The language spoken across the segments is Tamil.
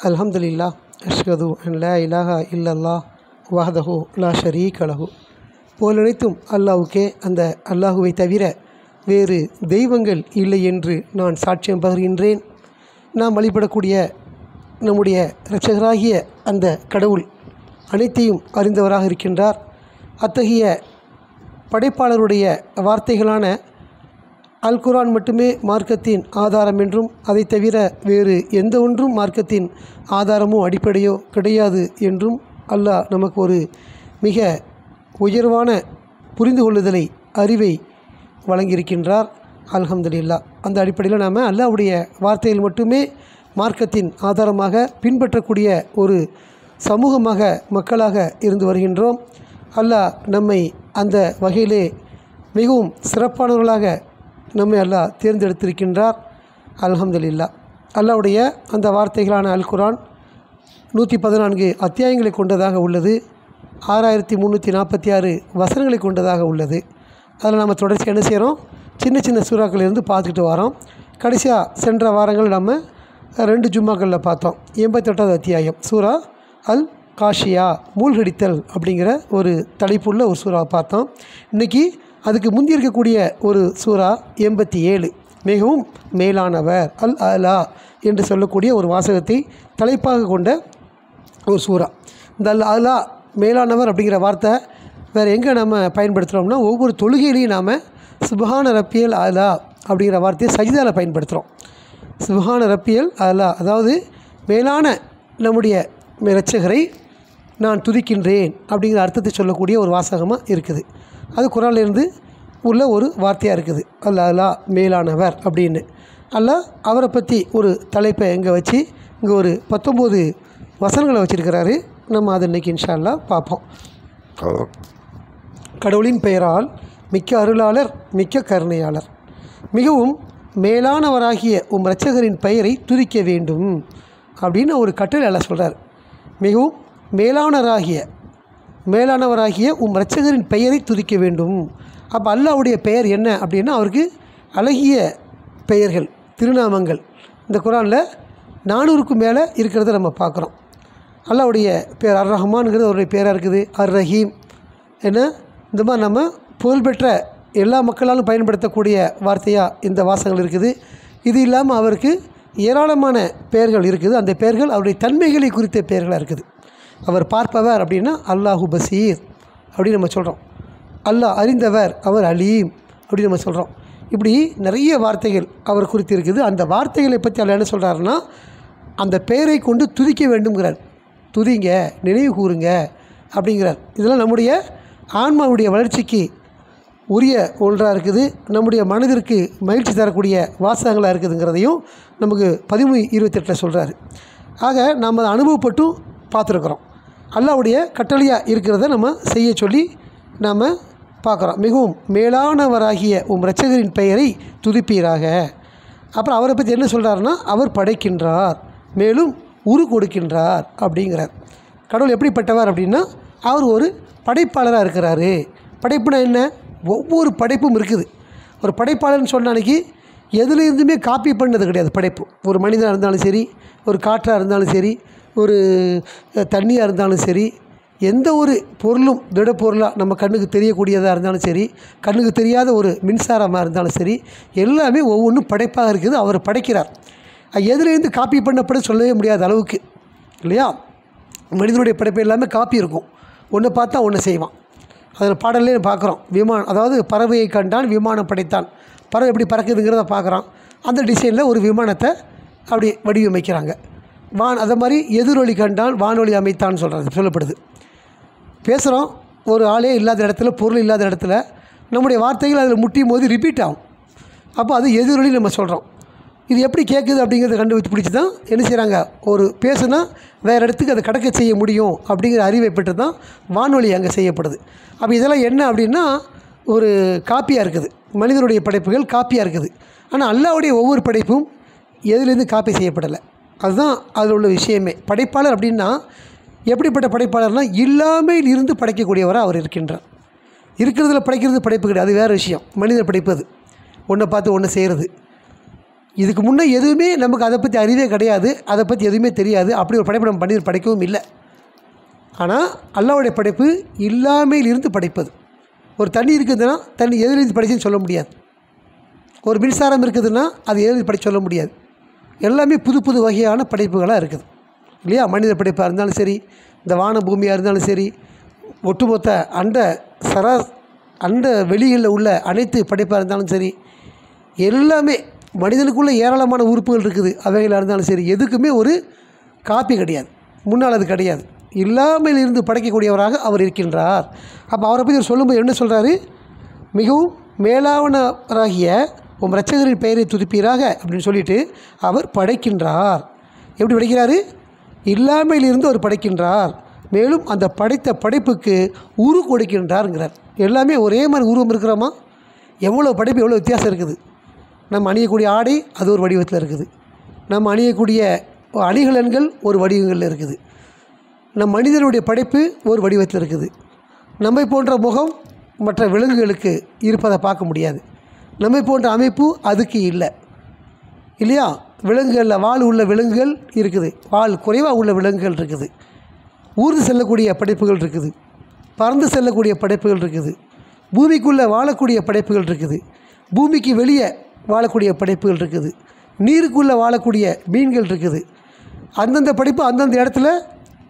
அல்ஹம்துலில்லாஹ் அஷ்ஹது அன் லா இலாஹா இல்லல்லாஹ் வஹ்தஹு லா ஷரீக லஹு. போலனைத்தும் அல்லாஹ்வுக்கே, அந்த அல்லாஹுவை தவிர வேறு தெய்வங்கள் இல்லை என்று நான் சாட்சியம் பகர்கின்றேன். நாம் வழிபடக்கூடிய நம்முடைய இரட்சகராகிய அந்த கடவுள் அனைத்தையும் அறிந்தவராக இருக்கின்றார். அத்தகைய படைப்பாளருடைய வார்த்தைகளான அல் குர்ஆன் மட்டுமே மார்க்கத்தின் ஆதாரம் என்றும், அதை தவிர வேறு எந்த ஒன்றும் மார்க்கத்தின் ஆதாரமோ அடிப்படையோ கிடையாது என்றும் அல்லாஹ் நமக்கு ஒரு மிக உயர்வான புரிந்து கொள்ளுதலை, அறிவை வழங்கியிருக்கின்றார். அல்ஹம்துலில்லாஹ். அந்த அடிப்படையில் நாம் அல்லாஹ்வுடைய வார்த்தைகள் மட்டுமே மார்க்கத்தின் ஆதாரமாக பின்பற்றக்கூடிய ஒரு சமூகமாக, மக்களாக இருந்து வருகின்றோம். அல்லாஹ் நம்மை அந்த வகையிலே மிகவும் சிறப்பானவர்களாக நம்மை அல்லாஹ் தேர்ந்தெடுத்திருக்கின்றார். அல்ஹம்துலில்லாஹ். அல்லாஹ்வுடைய அந்த வார்த்தைகளான அல் குர்ஆன் 114 அத்தியாயங்களை கொண்டதாக உள்ளது. 6346 வசனங்களை கொண்டதாக உள்ளது. அதில் நம்ம தொடர்ச்சி என்ன செய்கிறோம், சின்ன சின்ன சூறாக்கள் இருந்து பார்த்துக்கிட்டு வரோம். கடைசியாக சென்ற வாரங்கள் நம்ம 2 ஜும்மாக்களில் பார்த்தோம். 88வது அத்தியாயம் சூரா அல் காஷியா, மூழ்கடித்தல் அப்படிங்கிற ஒரு தலைப்புள்ள ஒரு சூறாவை பார்த்தோம். இன்றைக்கி அதுக்கு முந்தி இருக்கக்கூடிய ஒரு சூறா 87, மிகவும் மேலானவர், அல் அலா என்று சொல்லக்கூடிய ஒரு வாசகத்தை தலைப்பாக கொண்ட ஒரு சூறா. இந்த அல் அலா, மேலானவர் அப்படிங்கிற வார்த்தை வேறு எங்கே நம்ம பயன்படுத்துகிறோம்னா, ஒவ்வொரு தொழுகையிலையும் நாம் சுப்ஹான ரப்பியல் அலா அப்படிங்கிற வார்த்தையை சஜிதாவில் பயன்படுத்துகிறோம். சுப்ஹான ரப்பியல் அலா, அதாவது மேலான நம்முடைய இரட்சகரை நான் துதிக்கின்றேன் அப்படிங்கிற அர்த்தத்தை சொல்லக்கூடிய ஒரு வாசகமாக இருக்குது. அது குர்ஆனிலிருந்து உள்ள ஒரு வார்த்தையாக இருக்குது. அல் அலா, மேலானவர் அப்படின்னு. அல்லாஹ் அவரை பற்றி ஒரு தலைப்பை எங்கே வச்சு இங்கே ஒரு 19 வசனங்களை வச்சுருக்கிறாரு. நம்ம அதை இன்றைக்கி இன்ஷா அல்லாஹ் பார்ப்போம். கடவுளின் பெயரால் மிக்க அருளாளர், மிக்க கருணையாளர், மிகவும் மேலானவராகிய உம் இரட்சகரின் பெயரை துதிக்க வேண்டும் அப்படின்னு ஒரு கட்டளை அல்லாஹ் சொல்கிறார். மிகவும் மேலானவராகிய உம் இரட்சகரின் பெயரை துதிக்க வேண்டும். அப்போ அல்லாஹ்வுடைய பெயர் என்ன அப்படின்னா, அவருக்கு அழகிய பெயர்கள், திருநாமங்கள் இந்த குர்ஆனில் 400க்கும் மேலே இருக்கிறத நம்ம பார்க்குறோம். அல்லாஹ்வுடைய பேர் அர் ரஹ்மான்ங்கிறது அவருடைய பேராக இருக்குது. அர் ரஹீம் என்ன, இந்த மாதிரி நம்ம புகழ்பெற்ற எல்லா மக்களாலும் பயன்படுத்தக்கூடிய வார்த்தையாக இந்த வாசகங்கள் இருக்குது. இது இல்லாமல் அவருக்கு ஏராளமான பெயர்கள் இருக்குது. அந்த பெயர்கள் அவருடைய தன்மைகளை குறித்த பெயர்களாக இருக்குது. அவர் பார்ப்பவர் அப்படின்னா அல்லாஹு பசீர் அப்படின்னு நம்ம சொல்கிறோம். அல்லாஹ் அறிந்தவர், அவர் அலீம் அப்படின்னு நம்ம சொல்கிறோம். இப்படி நிறைய வார்த்தைகள் அவர் குறித்து இருக்குது. அந்த வார்த்தைகளை பற்றி அல்லாஹ் என்ன சொல்கிறாருன்னா, அந்த பெயரை கொண்டு துதிக்க வேண்டும்ங்கிறார். துதிங்க, நினைவு கூறுங்க அப்படிங்கிறார். இதெல்லாம் நம்முடைய ஆன்மாவுடைய வளர்ச்சிக்கு உரிய ஒன்றாக இருக்குது. நம்முடைய மனதிற்கு மகிழ்ச்சி தரக்கூடிய வாசகங்களாக இருக்குதுங்கிறதையும் நமக்கு 13:28 சொல்கிறாரு. ஆக நாம் அதை அனுபவப்பட்டும் பார்த்துருக்குறோம். அல்லாஹ்வுடைய கட்டளையாக இருக்கிறத நம்ம செய்ய சொல்லி நாம் பார்க்குறோம். மிகவும் மேலானவராகிய உம் இரட்சகரின் பெயரை துதிப்பீராக. அப்புறம் அவரை பற்றி என்ன சொல்கிறாருன்னா, அவர் படைக்கின்றார், மேலும் உரு கொடுக்கின்றார் அப்படிங்கிறார். கடவுள் எப்படிப்பட்டவர் அப்படின்னா, அவர் ஒரு படைப்பாளராக இருக்கிறாரு. படைப்புனா என்ன, ஒவ்வொரு படைப்பும் இருக்குது. ஒரு படைப்பாளர்னு சொன்ன அன்றைக்கி எதுலேருந்துமே காப்பி பண்ணது கிடையாது. படைப்பு ஒரு மனிதனாக இருந்தாலும் சரி, ஒரு காற்றாக இருந்தாலும் சரி, ஒரு தண்ணியாக இருந்தாலும் சரி, எந்த ஒரு பொருளும் திடப்பொருளாக நம்ம கண்ணுக்கு தெரியக்கூடியதாக இருந்தாலும் சரி, கண்ணுக்கு தெரியாத ஒரு மின்சாரமாக இருந்தாலும் சரி, எல்லாமே ஒவ்வொன்றும் படைப்பாக இருக்குது. அவர் படைக்கிறார். எதுலேருந்து காப்பி பண்ணப்பட சொல்லவே முடியாத அளவுக்கு இல்லையா. மனிதனுடைய படைப்பு எல்லாமே காப்பி இருக்கும். ஒன்று பார்த்தா ஒன்று செய்வான். அதில் பாடல்லே பார்க்குறோம். விமானம், அதாவது பறவையை கண்டான் விமானம் படைத்தான். பறவை எப்படி பறக்குதுங்கிறத பார்க்குறான். அந்த டிசைனில் ஒரு விமானத்தை அப்படி வடிவமைக்கிறாங்க. அதை மாதிரி எதிரொலி கண்டான் வானொலி அமைத்தான்னு சொல்கிறது சொல்லப்படுது. பேசுகிறோம், ஒரு ஆளே இல்லாத இடத்துல, பொருள் இல்லாத இடத்துல நம்முடைய வார்த்தைகள் அதில் முட்டியும் போது ரிப்பீட் ஆகும். அப்போ அது எதிரொலி நம்ம சொல்கிறோம். இது எப்படி கேட்குது அப்படிங்கிறத கண்டுபிடிச்சி தான் என்ன செய்கிறாங்க, ஒரு பேசுனா வேறு இடத்துக்கு அதை கடக்க செய்ய முடியும் அப்படிங்கிற அறிவை பெற்று தான் வானொலி அங்கே செய்யப்படுது. அப்போ இதெல்லாம் என்ன அப்படின்னா, ஒரு காப்பியாக இருக்குது. மனிதனுடைய படைப்புகள் காப்பியாக இருக்குது. ஆனால் அல்லாஹ்வுடைய ஒவ்வொரு படைப்பும் எதுலேருந்து காப்பி செய்யப்படலை. அதுதான் அதில் உள்ள விஷயமே. படைப்பாளர் அப்படின்னா எப்படிப்பட்ட படைப்பாளர்னால், இல்லாமல் இருந்து படைக்கக்கூடியவராக அவர் இருக்கின்றார். இருக்கிறதுல படைக்கிறது படைப்பு கிடையாது, அது வேறு விஷயம். மனிதர் படைப்பது ஒன்றை பார்த்து ஒன்று செய்கிறது. இதுக்கு முன்னே எதுவுமே நமக்கு அதை பற்றி அறிவே கிடையாது, அதை பற்றி எதுவுமே தெரியாது. அப்படி ஒரு படைப்பு நம்ம படைக்கவும் இல்லை. ஆனால் அல்லாஹ்வுடைய படைப்பு இல்லாமையில் இருந்து படைப்பது. ஒரு தண்ணி இருக்குதுன்னா தண்ணி எதிலிருந்து படைச்சுன்னு சொல்ல முடியாது. ஒரு மின்சாரம் இருக்குதுன்னா அது எதிலிருந்து படைச்சு சொல்ல முடியாது. எல்லாமே புது புது வகையான படைப்புகளாக இருக்குது இல்லையா? மனித படைப்பாக இருந்தாலும் சரி, இந்த வான பூமியாக இருந்தாலும் சரி, ஒட்டுமொத்த அண்ட வெளியில் உள்ள அனைத்து படைப்பாக இருந்தாலும் சரி, எல்லாமே மனிதனுக்குள்ளே ஏராளமான உறுப்புகள் இருக்குது. அவைகளாக இருந்தாலும் சரி, எதுக்குமே ஒரு காப்பி கிடையாது, முன்னால் அது கிடையாது. இல்லாமல் இருந்து படைக்கக்கூடியவராக அவர் இருக்கின்றார். அப்போ அவரை பற்றி சொல்லும்போது என்ன சொல்கிறாரு? மிகவும் மேலானவராகிய உம் இரட்சகரின் பெயரை துதிப்பீராக அப்படின்னு சொல்லிட்டு அவர் படைக்கின்றார். எப்படி படைக்கிறாரு? இல்லாமல் இருந்து அவர் படைக்கின்றார். மேலும் அந்த படைத்த படைப்புக்கு உரு கொடுக்கின்றார்ங்கிறார். எல்லாமே ஒரே மாதிரி உருவம் இருக்கிறோமா? எவ்வளோ படைப்பு, எவ்வளோ வித்தியாசம் இருக்குது. நம்ம அணியக்கூடிய ஆடை அது ஒரு வடிவத்தில் இருக்குது. நம்ம அணியக்கூடிய அணிகலன்கள் ஒரு வடிவங்களில் இருக்குது. நம் மனிதனுடைய படைப்பு ஒரு வடிவத்தில் இருக்குது. நம்மை போன்ற முகம் மற்ற விலங்குகளுக்கு இருப்பதை பார்க்க முடியாது. நம்மை போன்ற அமைப்பு அதுக்கு இல்லை இல்லையா? விலங்குகளில் வால் உள்ள விலங்குகள் இருக்குது, வால் குறைவாக உள்ள விலங்குகள் இருக்குது. ஊர்ந்து செல்லக்கூடிய படைப்புகள் இருக்குது, பறந்து செல்லக்கூடிய படைப்புகள் இருக்குது, பூமிக்குள்ளே வாழக்கூடிய படைப்புகள் இருக்குது, பூமிக்கு வெளியே வாழக்கூடிய படைப்புகள் இருக்குது, நீருக்குள்ளே வாழக்கூடிய மீன்கள் இருக்குது. அந்தந்த படைப்பு அந்தந்த இடத்துல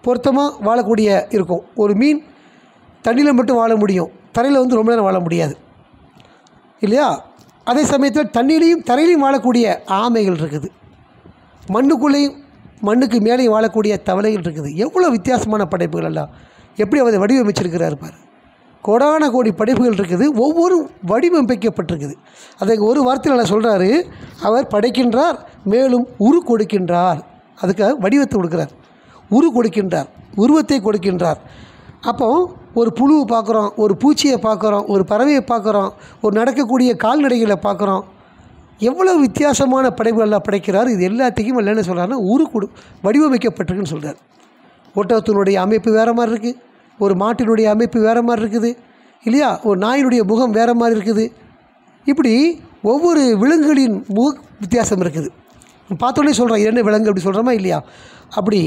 பொருத்தமாக வாழக்கூடிய இருக்கும். ஒரு மீன் தண்ணியில் மட்டும் வாழ முடியும், தரையில் ரொம்ப நேரம் வாழ முடியாது இல்லையா? அதே சமயத்தில் தண்ணியிலையும் தரையிலையும் வாழக்கூடிய ஆமைகள் இருக்குது, மண்ணுக்குள்ளேயும் மண்ணுக்கு மேலேயும் வாழக்கூடிய தவளைகள் இருக்குது. எவ்வளோ வித்தியாசமான படைப்புகள் எல்லாம் எப்படி அவர் வடிவமைச்சிருக்கிறார் பாரு. கோடான கோடி படைப்புகள் இருக்குது, ஒவ்வொரு வடிவமைக்கப்பட்டிருக்குது. அதை ஒரு வார்த்தையில் நான் சொல்கிறாரு, அவர் படைக்கின்றார், மேலும் உரு கொடுக்கின்றார். அதுக்காக வடிவத்தை கொடுக்குறார், உரு கொடுக்கின்றார், உருவத்தை கொடுக்கின்றார். அப்போ ஒரு புழுவை பார்க்குறோம், ஒரு பூச்சியை பார்க்குறோம், ஒரு பறவையை பார்க்குறோம், ஒரு நடக்கக்கூடிய கால்நடைகளை பார்க்குறோம். எவ்வளோ வித்தியாசமான படைப்புகளெல்லாம் படைக்கிறார். இது எல்லாத்தையும் என்ன சொல்கிறாருன்னா வடிவமைக்கப்பட்டிருக்குன்னு சொல்கிறார். ஒட்டகத்தினுடைய அமைப்பு வேறு மாதிரி இருக்குது, ஒரு மாட்டினுடைய அமைப்பு வேறு மாதிரி இருக்குது இல்லையா? ஒரு நாயினுடைய முகம் வேறு மாதிரி இருக்குது. இப்படி ஒவ்வொரு விலங்குகளின் வித்தியாசம் இருக்குது. பார்த்தோன்னே சொல்கிறோம் என்ன விலங்கு அப்படி சொல்கிறோமா இல்லையா? அப்படி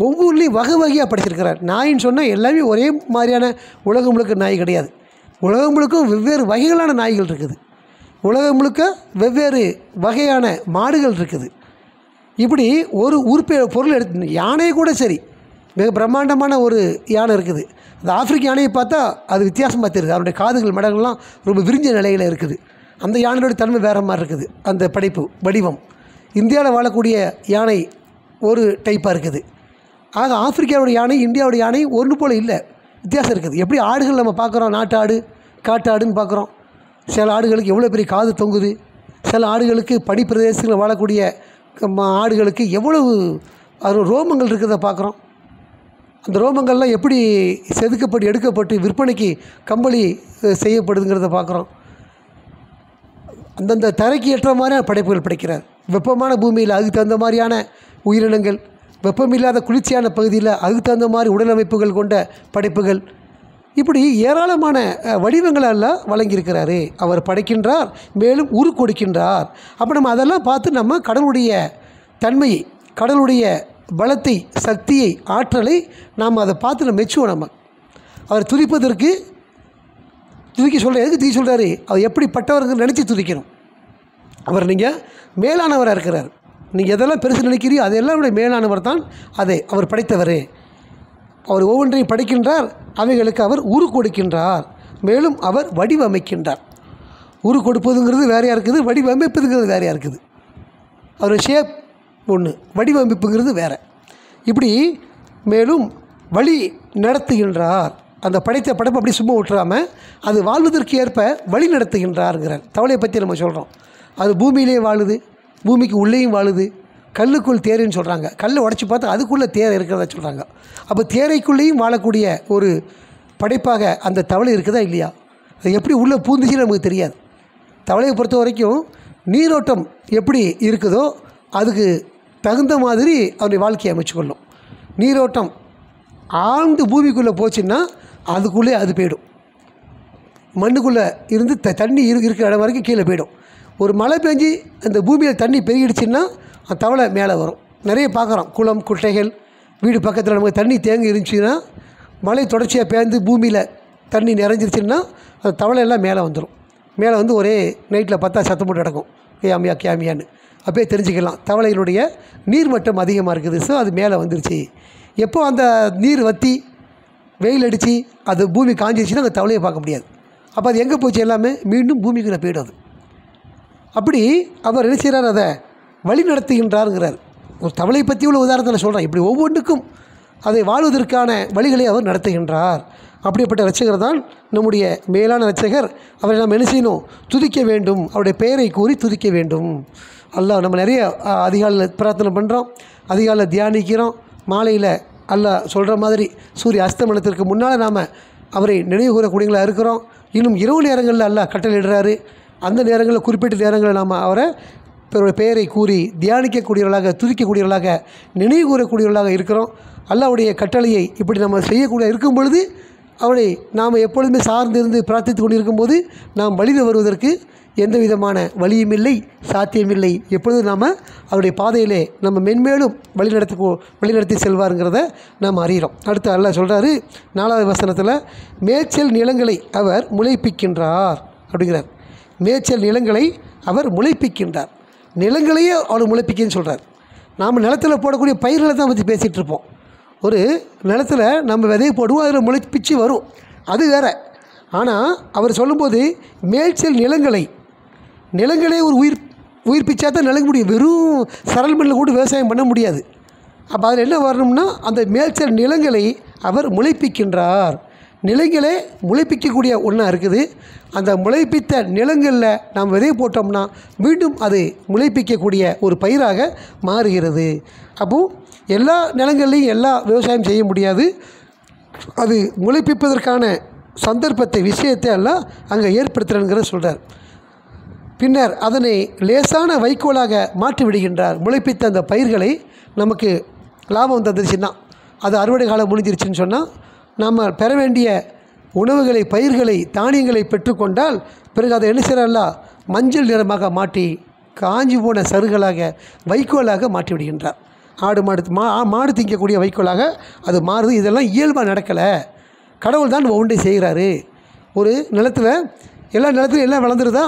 ஒவ்வொருலேயும் வகை வகையாக படைச்சிருக்கிறார். நாயின்னு சொன்னால் எல்லாமே ஒரே மாதிரியான உலகம் முழுக்க நாய் கிடையாது. உலகம் முழுக்க வெவ்வேறு வகைகளான நாய்கள் இருக்குது, உலகம் முழுக்க வெவ்வேறு வகையான மாடுகள் இருக்குது. இப்படி ஒரு பொருள் எடுத்து யானையை கூட சரி, மிக பிரம்மாண்டமான ஒரு யானை இருக்குது. அந்த ஆப்பிரிக்க யானையை பார்த்தா அது வித்தியாசமாக தெரியுது. அதனுடைய காதுகள் மடங்கள்லாம் ரொம்ப விரிஞ்ச நிலையில் இருக்குது. அந்த யானையோட தன்மை வேறு மாதிரி இருக்குது. அந்த படைப்பு வடிவம் இந்தியாவில் வாழக்கூடிய யானை ஒரு டைப்பாக இருக்குது. ஆக ஆப்பிரிக்காவோட யானை இந்தியாவோட யானை ஒன்று போல் இல்லை, வித்தியாசம் இருக்குது. எப்படி ஆடுகள் நம்ம பார்க்குறோம், நாட்டு ஆடு காட்டு ஆடுன்னு பார்க்குறோம். சில ஆடுகளுக்கு எவ்வளோ பெரிய காது தொங்குது, சில ஆடுகளுக்கு பனிப்பிரதேசங்களில் வாழக்கூடிய ஆடுகளுக்கு எவ்வளவு அது ரோமங்கள் இருக்கிறத பார்க்குறோம். அந்த ரோமங்கள்லாம் எப்படி செதுக்கப்பட்டு எடுக்கப்பட்டு விற்பனைக்கு கம்பளி செய்யப்படுதுங்கிறத பார்க்குறோம். அந்தந்த தரைக்கு ஏற்ற மாதிரியான படைப்புகள் படைக்கிறார். வெப்பமான பூமியில் அதுக்கு தகுந்த மாதிரியான உயிரினங்கள், வெப்பமில்லாத குளிர்ச்சியான பகுதியில் அதுக்கு தகுந்த மாதிரி உடலமைப்புகள் கொண்ட படைப்புகள், இப்படி ஏராளமான வடிவங்களெல்லாம் வழங்கியிருக்கிறாரு. அவர் படைக்கின்றார், மேலும் உரு கொடுக்கின்றார். அப்போ நம்ம அதெல்லாம் பார்த்து நம்ம கடவுளுடைய தன்மையை, கடவுளுடைய பலத்தை, சக்தியை, ஆற்றலை நாம் அதை பார்த்து நம்ம மெச்சுவோம். நம்ம அவர் துதிப்பதற்கு துதிக்க சொல்கிற எதுக்கு துதி சொல்கிறாரு? அவர் எப்படிப்பட்டவர்கள் நினச்சி துதிக்கணும். அவர் நீங்கள் மேலானவராக இருக்கிறார். நீங்கள் எதெல்லாம் பெருசு நினைக்கிறீோ அதெல்லாம் மேலானவர் தான். அதை அவர் படைத்தவர். அவர் ஒவ்வொன்றையும் படைக்கின்றார், அவைகளுக்கு அவர் உரு கொடுக்கின்றார், மேலும் அவர் வடிவமைக்கின்றார். உரு கொடுப்பதுங்கிறது வேறையாக இருக்குது, வடிவமைப்பதுங்கிறது வேறையாக இருக்குது. அவர் ஷேப் ஒன்று, வடிவமைப்புங்கிறது வேறு. இப்படி மேலும் வழி நடத்துகின்றார். அந்த படைத்த படைப்பு அப்படி சும்மா விட்டுறாமல் அது வாழ்வதற்கு ஏற்ப வழி நடத்துகின்றாருங்கிறார். தவளையை பற்றி நம்ம சொல்கிறோம், அது பூமியிலே வாழுது, பூமிக்கு உள்ளேயும் வாழுது. கல்லுக்குள் தேரைன்னு சொல்கிறாங்க, கல்லை உடச்சி பார்த்தா அதுக்குள்ளே தேரை இருக்கிறதா சொல்கிறாங்க. அப்போ தேரைக்குள்ளேயும் வாழக்கூடிய ஒரு படைப்பாக அந்த தவளை இருக்குதா இல்லையா? அது எப்படி உள்ளே பூந்துச்சுன்னு நமக்கு தெரியாது. தவளையை பொறுத்த வரைக்கும் நீரோட்டம் எப்படி இருக்குதோ அதுக்கு தகுந்த மாதிரி அவருடைய வாழ்க்கையை அமைச்சுக்கொள்ளும். நீரோட்டம் ஆழ்ந்து பூமிக்குள்ளே போச்சுன்னா அதுக்குள்ளே அது போயிடும். மண்ணுக்குள்ளே இருந்து தண்ணி இருக்கிற இடம் வரைக்கும் கீழே போயிடும். ஒரு மழை பெஞ்சு அந்த பூமியில் தண்ணி பெருகிடுச்சுன்னா அந்த தவளை மேலே வரும். நிறைய பார்க்குறோம், குளம் குட்டைகள் வீடு பக்கத்தில் நமக்கு தண்ணி தேங்கி இருந்துச்சுன்னா, மழை தொடர்ச்சியாக பேர்ந்து பூமியில் தண்ணி நிறைஞ்சிருச்சுன்னா அந்த தவளை எல்லாம் மேலே வந்துடும். மேலே வந்து ஒரே நைட்டில் பார்த்தா சத்தம் போட்டு கிடக்கும், கேமியா கேமியான்னு. அப்போயே தெரிஞ்சுக்கலாம் தவளைகளுடைய நீர்மட்டம் அதிகமாக இருக்குது. ஸோ அது மேலே வந்துருச்சு. எப்போ அந்த நீர் வற்றி வெயில் அடித்து அது பூமி காஞ்சிருச்சுன்னா அந்த தவளையை பார்க்க முடியாது. அப்போ அது எங்கே போச்சு? எல்லாமே மீண்டும் பூமிக்குள்ளே போய்டும். அது அப்படி அவர் என்ன செய்கிறார்? அதை வழி நடத்துகின்றாருங்கிறார். ஒரு தவளை பற்றி உள்ள உதாரணத்தில் சொல்கிறேன். இப்படி ஒவ்வொன்றுக்கும் அதை வாழ்வதற்கான வழிகளை அவர் நடத்துகின்றார். அப்படிப்பட்ட இரட்சகர் தான் நம்முடைய மேலான இரட்சகர். அவரை நாம் என்ன செய்யணும்? துதிக்க வேண்டும். அவருடைய பெயரை கூறி துதிக்க வேண்டும். அல்லாஹ் நம்ம நிறைய அதிகாலையில் பிரார்த்தனை பண்ணுறோம், அதிகாலையில் தியானிக்கிறோம், மாலையில் அல்லாஹ் சொல்கிற மாதிரி சூரிய அஸ்தமனத்திற்கு முன்னால் நாம் அவரை நினைவு கூறக்கூடியவங்களாக இருக்கிறோம். இன்னும் இரவு நேரங்களில் அல்லாஹ் கட்டளையிடுறாரு. அந்த நேரங்களில் குறிப்பிட்ட நேரங்களில் நாம் அவரை பெயரை கூறி தியானிக்கக்கூடியவர்களாக, துதிக்கக்கூடியவர்களாக, நினைவு கூறக்கூடியவர்களாக இருக்கிறோம். அல்லாஹ்வுடைய கட்டளையை இப்படி நம்ம செய்யக்கூடிய இருக்கும் பொழுது அவரை நாம் எப்பொழுதுமே சார்ந்திருந்து பிரார்த்தித்து கொண்டு இருக்கும்போது நாம் வழியில் வருவதற்கு எந்த விதமான வழியும் இல்லை, சாத்தியமில்லை. எப்பொழுதும் நாம் அவருடைய பாதையிலே நம்ம மென்மேலும் வழிநடத்தி செல்வாருங்கிறத நாம் அறிகிறோம். அடுத்து அல்லாஹ் சொல்கிறாரு 4வது வசனத்தில், மேய்ச்சல் நிலங்களை அவர் முளைப்பிக்கின்றார் அப்படிங்கிறார். மேய்ச்சல் நிலங்களை அவர் முளைப்பிக்கின்றார். நிலங்களையே அவர் முளைப்பிக்கன்னு சொல்கிறார். நாம் நிலத்தில் போடக்கூடிய பயிர்களை தான் பற்றி பேசிகிட்டு இருப்போம். ஒரு நிலத்தில் நம்ம விதையை போடுவோம், அதில் முளைப்பிச்சு வரும், அது வேறு. ஆனால் அவர் சொல்லும்போது மேய்ச்சல் நிலங்களே ஒரு உயிர் பிச்சா தான் நிலங்க முடியும். வெறும் சரல் மண்ணில் கூட விவசாயம் பண்ண முடியாது. அப்போ அதில் என்ன வரணும்னா அந்த மேய்ச்சல் நிலங்களை அவர் முளைப்பிக்கின்றார். நிலங்களே முளைப்பிக்கக்கூடிய ஒன்றா இருக்குது. அந்த முளைப்பித்த நிலங்களில் நாம் விதை போட்டோம்னா மீண்டும் அது முளைப்பிக்கக்கூடிய ஒரு பயிராக மாறுகிறது. அப்போது எல்லா நிலங்கள்லையும் எல்லா விவசாயம் செய்ய முடியாது. அது முளைப்பிப்பதற்கான சந்தர்ப்பத்தை, விஷயத்தை எல்லாம் அங்கே ஏற்படுத்துகிறேங்கிறத சொல்கிறார். பின்னர் அதனை லேசான வைக்கோலாக மாற்றி விடுகின்றார். முளைப்பித்த அந்த பயிர்களை நமக்கு லாபம் தந்துருச்சுன்னா, அது அறுவடை காலம் முடிஞ்சிருச்சுன்னு சொன்னால் நம்ம பெற வேண்டிய உணவுகளை, பயிர்களை, தானியங்களை பெற்றுக்கொண்டால் பிறகு அதை என்ன செய்யறா? மஞ்சள் நிறமாக மாற்றி காஞ்சி போன சருகளாக, வைக்கோலாக மாற்றி விடுகின்றார். மாடு திங்கக்கூடிய வைக்கோலாக அது மாறுது. இதெல்லாம் இயல்பாக நடக்கலை, கடவுள் தான் ஒவ்வொன்றை செய்கிறாரு. ஒரு நிலத்தில் எல்லா நிலத்திலும் எல்லாம் வளர்ந்துருதா?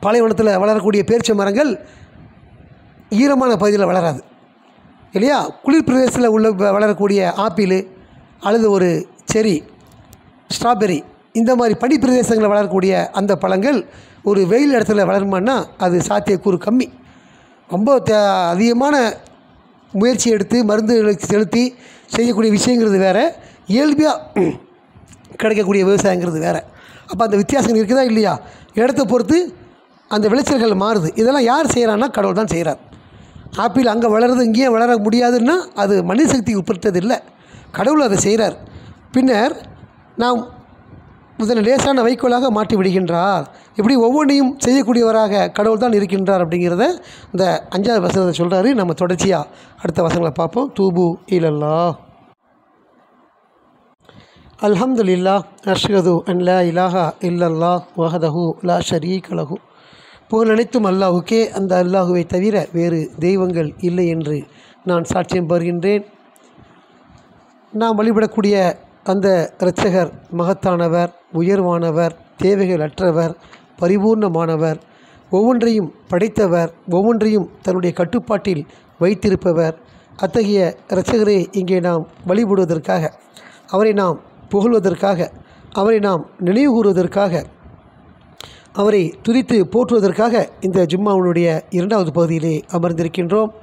பாலைவனத்தில் வளரக்கூடிய பேரிச்சை மரங்கள் ஈரமான பகுதியில் வளராது இல்லையா? குளிர் பிரதேசத்தில் உள்ள வளரக்கூடிய ஆப்பிள் அல்லது ஒரு செரி, ஸ்ட்ராபெரி, இந்த மாதிரி பனி பிரதேசங்களில் வளரக்கூடிய அந்த பழங்கள் ஒரு வெயில் இடத்துல வளருமான்னா அது சாத்தியக்கூறு கம்மி. ரொம்ப அதிகமான முயற்சி எடுத்து மருந்துகளுக்கு செலுத்தி செய்யக்கூடிய விஷயங்கிறது வேறு, இயல்பியாக கிடைக்கக்கூடிய விவசாயங்கிறது வேறு. அப்போ அந்த வித்தியாசங்கள் இருக்குதா இல்லையா? இடத்த பொறுத்து அந்த விளைச்சல்கள் மாறுது. இதெல்லாம் யார் செய்கிறான்னா கடவுள் தான் செய்கிறார். ஆப்பிள் அங்கே வளருது, இங்கேயே வளர முடியாதுன்னா அது மனித சக்தி உட்படுத்தது இல்லை, கடவுள் அதை செய்கிறார். பின்னர் நாம் முதல்ல லேசான வைக்கோலாக மாற்றி விடுகின்றார். இப்படி ஒவ்வொன்றையும் செய்யக்கூடியவராக கடவுள் தான் இருக்கின்றார் அப்படிங்கிறத இந்த 5வது வசனத்தை சொல்கிறாரு. நம்ம தொடர்ச்சியாக அடுத்த வசனங்களை பார்ப்போம். தூபு இலல்லாஹ். அல்ஹம்துலில்லாஹ் அஷ்ஹது அன் லா இலாஹா இல்லல்லாஹ் வஹதஹு லா ஷரீக லஹு. புகழ் அனைத்தும் அல்லாஹுக்கே, அந்த அல்லாஹுவை தவிர வேறு தெய்வங்கள் இல்லை என்று நான் சாட்சியம் பெறுகின்றேன். நாம் வழிபடக்கூடிய அந்த இரட்சகர் மகத்தானவர், உயர்வானவர், தேவைகள் அற்றவர், பரிபூர்ணமானவர், ஒவ்வொன்றையும் படைத்தவர், ஒவ்வொன்றையும் தன்னுடைய கட்டுப்பாட்டில் வைத்திருப்பவர். அத்தகைய இரட்சகரை இங்கே நாம் வழிபடுவதற்காக, அவரை நாம் புகழ்வதற்காக, அவரை நாம் நினைவு கூறுவதற்காக, அவரை துதித்து போற்றுவதற்காக இந்த ஜும்மாவுடைய 2வது பகுதியிலே அமர்ந்திருக்கின்றோம்.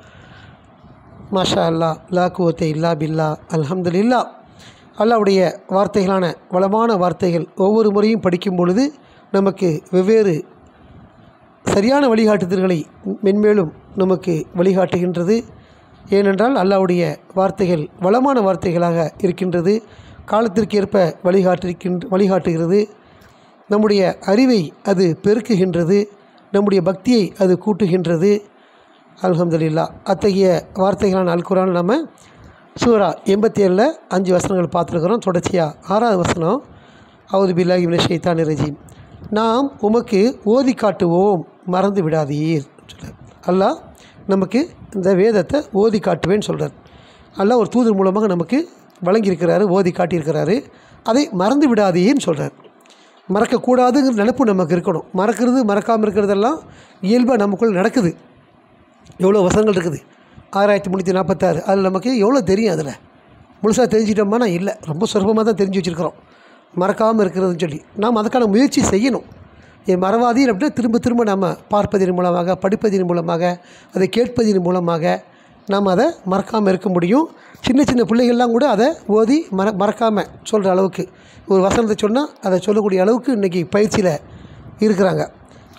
மாஷா அல்லா, லா குவத்தை இல்லா பில்லா, அல்ஹம்துலில்லா. அல்லாஹ்வுடைய வார்த்தைகளான வளமான வார்த்தைகள் ஒவ்வொரு முறையும் படிக்கும் பொழுது நமக்கு வெவ்வேறு சரியான வழிகாட்டுதல்களை மென்மேலும் நமக்கு வழிகாட்டுகின்றது. ஏனென்றால் அல்லாஹ்வுடைய வார்த்தைகள் வளமான வார்த்தைகளாக இருக்கின்றது, காலத்திற்கு ஏற்ப வழிகாட்டுகிறது. நம்முடைய அறிவை அது பெருக்குகின்றது, நம்முடைய பக்தியை அது கூட்டுகின்றது. அல்ஹம்துலில்லா. அத்தகைய வார்த்தைகளான அல் குர்ஆன் நம்ம சூரா 87ல் 5 வசனங்கள் பார்த்துருக்குறோம். தொடர்ச்சியாக 6வது வசனம், அவுது பில்லாஹி மினஷ் ஷைத்தானிர் ரஜீம். நாம் உமக்கு ஓதி காட்டுவோம் மறந்து விடாதீர் சொல்கிறார். அல்லாஹ் நமக்கு இந்த வேதத்தை ஓதி காட்டுவேன்னு சொல்கிறார். அல்லாஹ் ஒரு தூதர் மூலமாக நமக்கு வழங்கியிருக்கிறாரு, ஓதி காட்டியிருக்கிறாரு. அதை மறந்து விடாதீன்னு சொல்கிறார். மறக்கக்கூடாதுங்கிற நினைப்பு நமக்கு இருக்கணும். மறக்கிறது மறக்காமல் இருக்கிறதெல்லாம் இயல்பாக நமக்குள்ளே நடக்குது. எவ்வளோ வசனங்கள் இருக்குது, 6346. அதில் நமக்கு எவ்வளோ தெரியும்? அதில் முழுசாக தெரிஞ்சிட்டோம்னா இல்லை, ரொம்ப சுலபமாக தான் தெரிஞ்சு வச்சுருக்கிறோம் மறக்காமல் இருக்கிறதுன்னு சொல்லி. நாம் அதுக்கான முயற்சி செய்யணும். மறவாதீர் அப்படின்னா திரும்ப திரும்ப நம்ம பார்ப்பதன் மூலமாக, படிப்பதன் மூலமாக, அதை கேட்பதன் மூலமாக நாம் அதை மறக்காமல் இருக்க முடியும். சின்ன சின்ன பிள்ளைகள்லாம் கூட அதை ஓதி மறக்காமல் சொல்கிற அளவுக்கு, ஒரு வசனத்தை சொன்னால் அதை சொல்லக்கூடிய அளவுக்கு இன்றைக்கி பயிற்சியில் இருக்கிறாங்க.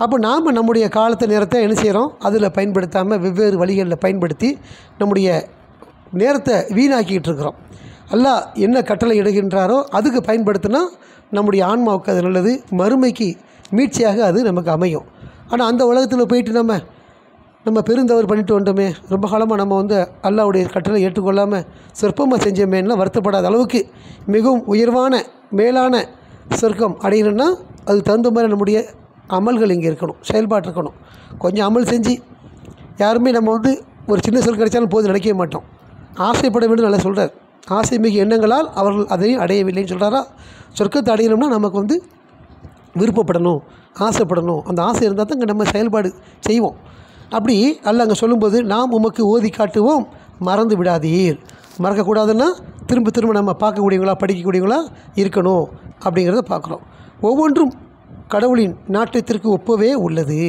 அப்போ நாம் நம்முடைய காலத்தை நேரத்தை என்ன செய்கிறோம்? அதில் பயன்படுத்தாமல் வெவ்வேறு வழிகளில் பயன்படுத்தி நம்முடைய நேரத்தை வீணாக்கிட்டு இருக்கிறோம். அல்லாஹ் என்ன கட்டளை இடுகின்றாரோ அதுக்கு பயன்படுத்தினா நம்முடைய ஆன்மாவுக்கு அது நல்லது, மறுமைக்கு மீட்சியாக அது நமக்கு அமையும். ஆனால் அந்த உலகத்தில் போயிட்டு நம்ம பெருந்தவறு பண்ணிட்டு வந்தோமே, ரொம்ப காலமாக நம்ம அல்லாஹ்வுடைய கட்டளை ஏற்றுக்கொள்ளாமல் சொற்பமாக செஞ்சோமேன்னா வருத்தப்படாத அளவுக்கு மிகவும் உயர்வான மேலான சொர்க்கம் அடையணும்னா அது தகுந்த மாதிரி நம்முடைய அமல்கள் இங்கே இருக்கணும், செயல்பாடு இருக்கணும். கொஞ்சம் அமல் செஞ்சு யாருமே நம்ம ஒரு சின்ன சொல் கிடைச்சாலும் போது நினைக்கவே மாட்டோம். ஆசைப்பட வேண்டும் நல்லா சொல்கிறார். ஆசை மிகு எண்ணங்களால் அவர்கள் அதையும் அடையவில்லைன்னு சொல்கிறாரா. சொர்க்கத்தை அடையணும்னா நமக்கு விருப்பப்படணும், ஆசைப்படணும். அந்த ஆசை இருந்தால் தான் இங்கே நம்ம செயல்பாடு செய்வோம். அப்படி அல்லாஹ் அங்கே சொல்லும்போது நாம் உமக்கு ஓதி காட்டுவோம் மறந்து விடாதீர். மறக்கக்கூடாதுன்னா திரும்ப திரும்ப நம்ம பார்க்கக்கூடியவங்களா படிக்கக்கூடியவங்களா இருக்கணும் அப்படிங்கிறத பார்க்குறோம். ஒவ்வொன்றும் கடவுளின் நாட்டத்திற்கு ஒப்பவே உள்ளது.